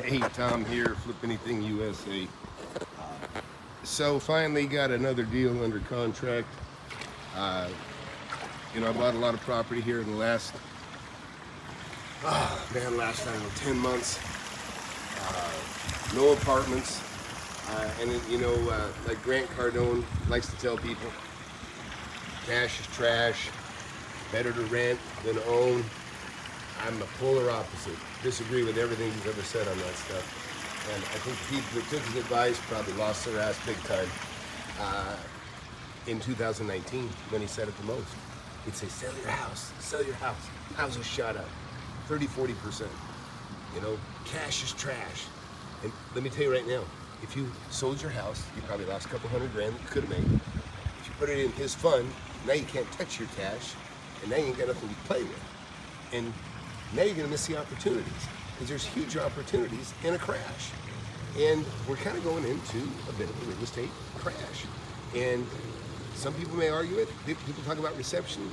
Hey, Tom here, FlipAnythingUSA. So finally got another deal under contract. I bought a lot of property here in the last, I don't know, 10 months. No apartments. Like Grant Cardone likes to tell people, cash is trash, better to rent than own. I'm the polar opposite. Disagree with everything he's ever said on that stuff. And I think the people that took his advice probably lost their ass big time in 2019 when he said it the most. He'd say, sell your house, houses shot up 30-40%. Cash is trash. And let me tell you right now, if you sold your house, you probably lost a couple $100,000 that you could have made. If you put it in his fund, now you can't touch your cash, and now you ain't got nothing to play with. And now you're gonna miss the opportunities, because there's huge opportunities in a crash. And we're kind of going into a bit of a real estate crash. And some people may argue it. People talk about recession.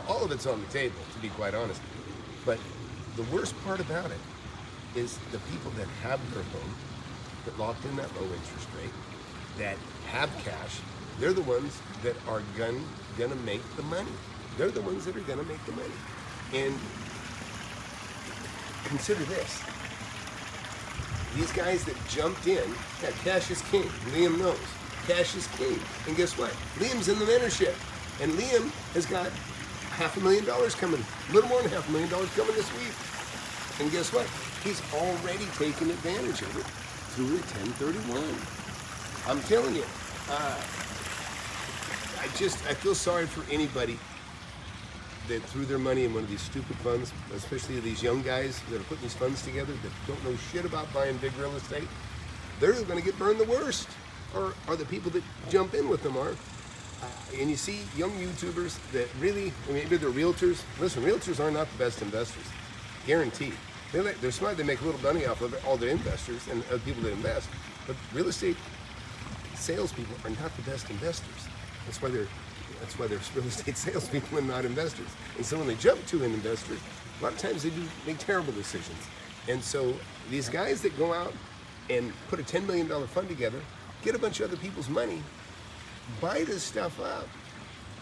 All of it's on the table, to be quite honest. But the worst part about it is the people that have their home, that locked in that low interest rate, that have cash, they're the ones that are gonna make the money. They're the ones that are gonna make the money. And consider this. These guys that jumped in, yeah, cash is king. Liam knows. Cash is king. And guess what? Liam's in the mentorship. And Liam has got $500,000 coming, a little more than $500,000 coming this week. And guess what? He's already taken advantage of it through a 1031. I'm telling you, I feel sorry for anybody that threw their money in one of these stupid funds, especially these young guys that are putting these funds together that don't know shit about buying big real estate. They're going to get burned the worst, or the people that jump in with them are. And you see young YouTubers that really, maybe they're realtors. Listen, realtors are not the best investors, guaranteed. They're smart, they make a little money off of all the investors and people that invest, but real estate salespeople are not the best investors. That's why they're real estate salespeople and not investors. And so when they jump to an investor, a lot of times they do make terrible decisions. And so these guys that go out and put a $10 million fund together, get a bunch of other people's money, buy this stuff up,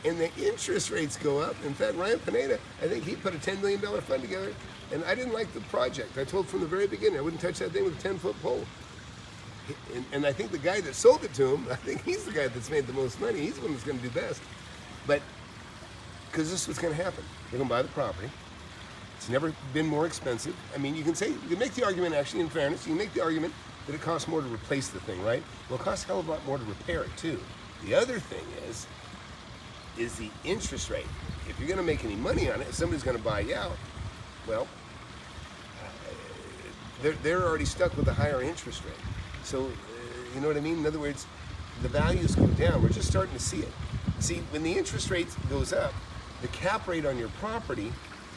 and the interest rates go up. In fact, Ryan Pineda, I think he put a $10 million fund together, and I didn't like the project. I told from the very beginning I wouldn't touch that thing with a 10-foot pole. And I think the guy that sold it to him, I think he's the guy that's made the most money. He's the one that's going to do best. But, because this is what's going to happen. They're going to buy the property. It's never been more expensive. You can make the argument, actually, in fairness, you can make the argument that it costs more to replace the thing, right? Well, it costs a hell of a lot more to repair it, too. The other thing is the interest rate. If you're going to make any money on it, if somebody's going to buy you out, well, they're already stuck with a higher interest rate. So, you know what I mean? In other words, the values go down. We're just starting to see it. See, when the interest rate goes up, the cap rate on your property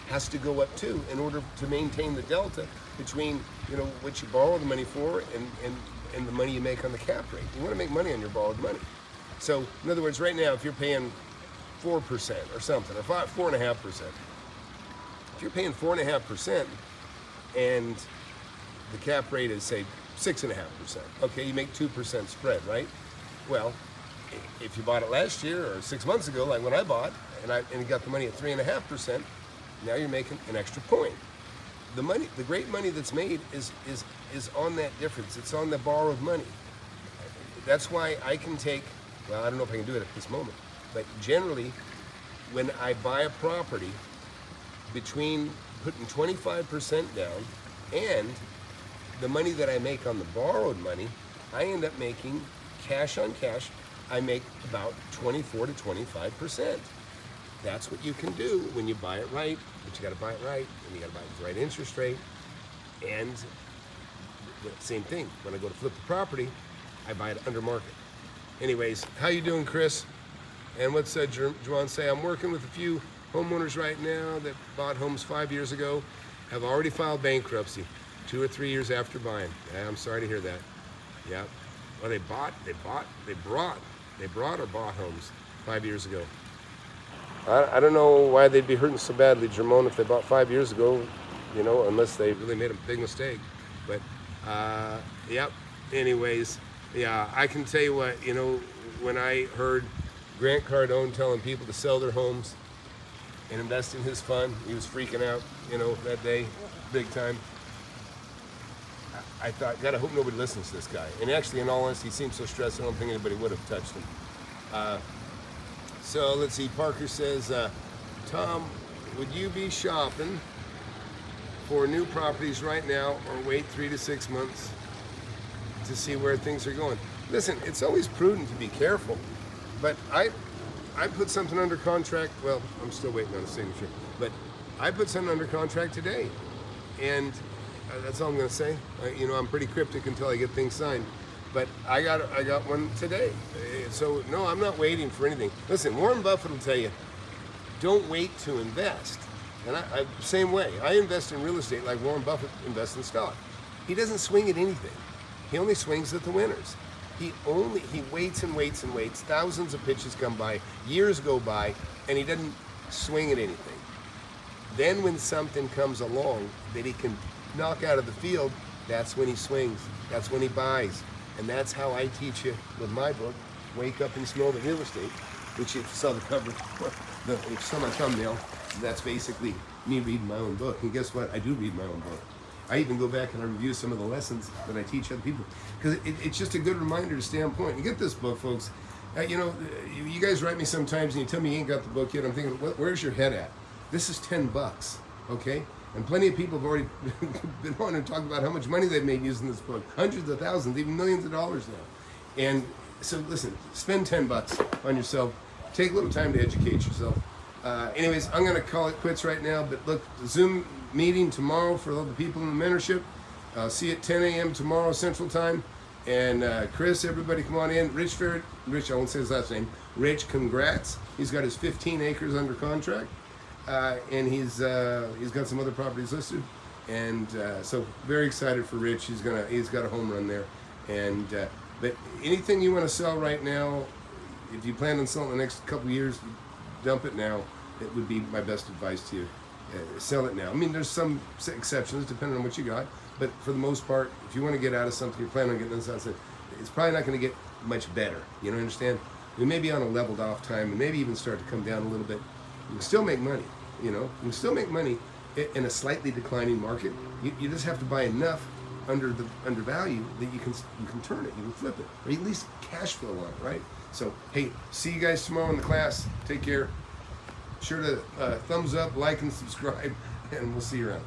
has to go up too in order to maintain the delta between, what you borrow the money for and the money you make on the cap rate. You want to make money on your borrowed money. So, in other words, right now, if you're paying 4% or something, or 4.5%, if you're paying 4.5% and the cap rate is, say, 6.5%, okay, you make 2% spread, right? Well, if you bought it last year or 6 months ago, like when I bought, and you got the money at 3.5%, now you're making an extra point. The great money that's made is on that difference. It's on the borrowed money. That's why I can take, well, I don't know if I can do it at this moment, but generally, when I buy a property, between putting 25% down and the money that I make on the borrowed money, I end up making cash on cash. I make about 24 to 25%. That's what you can do when you buy it right, but you got to buy it right, and you got to buy it with the right interest rate. And the same thing, when I go to flip the property, I buy it under market. Anyways, how you doing, Chris? And what's Juwan say? I'm working with a few homeowners right now that bought homes 5 years ago, have already filed bankruptcy 2 or 3 years after buying. Yeah, I'm sorry to hear that. Yeah. Well, they brought or bought homes 5 years ago. I don't know why they'd be hurting so badly, Jermone, if they bought 5 years ago. you know, unless they really made a big mistake. But yep. Anyways, yeah, I can tell you what, you know, when I heard Grant Cardone telling people to sell their homes and invest in his fund, he was freaking out, you know, that day, big time. I thought, God, I hope nobody listens to this guy. And actually, in all honesty, he seemed so stressed, I don't think anybody would have touched him. So let's see, Parker says, Tom, would you be shopping for new properties right now or wait 3 to 6 months to see where things are going? Listen, it's always prudent to be careful, but I put something under contract. Well, I'm still waiting on a signature, but I put something under contract today, and that's all I'm going to say. You know, I'm pretty cryptic until I get things signed, but I got one today. So no, I'm not waiting for anything. Listen, Warren Buffett will tell you, don't wait to invest. And I same way. I invest in real estate like Warren Buffett invests in stock. He doesn't swing at anything. He only swings at the winners. He waits and waits and waits. Thousands of pitches come by, years go by, and he doesn't swing at anything. Then when something comes along that he can knock out of the field, that's when he swings. That's when he buys. And that's how I teach you with my book, Wake Up and Smell the Real Estate, which if you saw the cover, if you saw my thumbnail, that's basically me reading my own book. And guess what? I do read my own book. I even go back and I review some of the lessons that I teach other people, because it's just a good reminder to stay on point. And get this book, folks. You know, you guys write me sometimes and you tell me you ain't got the book yet. I'm thinking, where's your head at? This is $10, okay? And plenty of people have already been on and talked about how much money they've made using this book. Hundreds of thousands, even millions of dollars now. And so listen, spend $10 on yourself. Take a little time to educate yourself. Anyways, I'm going to call it quits right now. But look, Zoom meeting tomorrow for all the people in the mentorship. See you at 10 a.m. tomorrow Central Time. And Chris, everybody come on in. Rich, I won't say his last name. Rich, congrats. He's got his 15 acres under contract. And he's got some other properties listed. And so very excited for Rich. He's got a home run there. And but anything you want to sell right now, if you plan on selling in the next couple of years, dump it now. It would be my best advice to you. Sell it now. I mean, there's some exceptions depending on what you got, but for the most part, if you want to get out of something, you're planning on getting this out, it's probably not going to get much better. You know, understand? We may be on a leveled off time, and maybe even start to come down a little bit. You can still make money. You know, you can still make money in a slightly declining market. You just have to buy enough undervalue that you can turn it, you can flip it, or at least cash flow on it, right? So, hey, see you guys tomorrow in the class. Take care. Sure to thumbs up, like, and subscribe, and we'll see you around.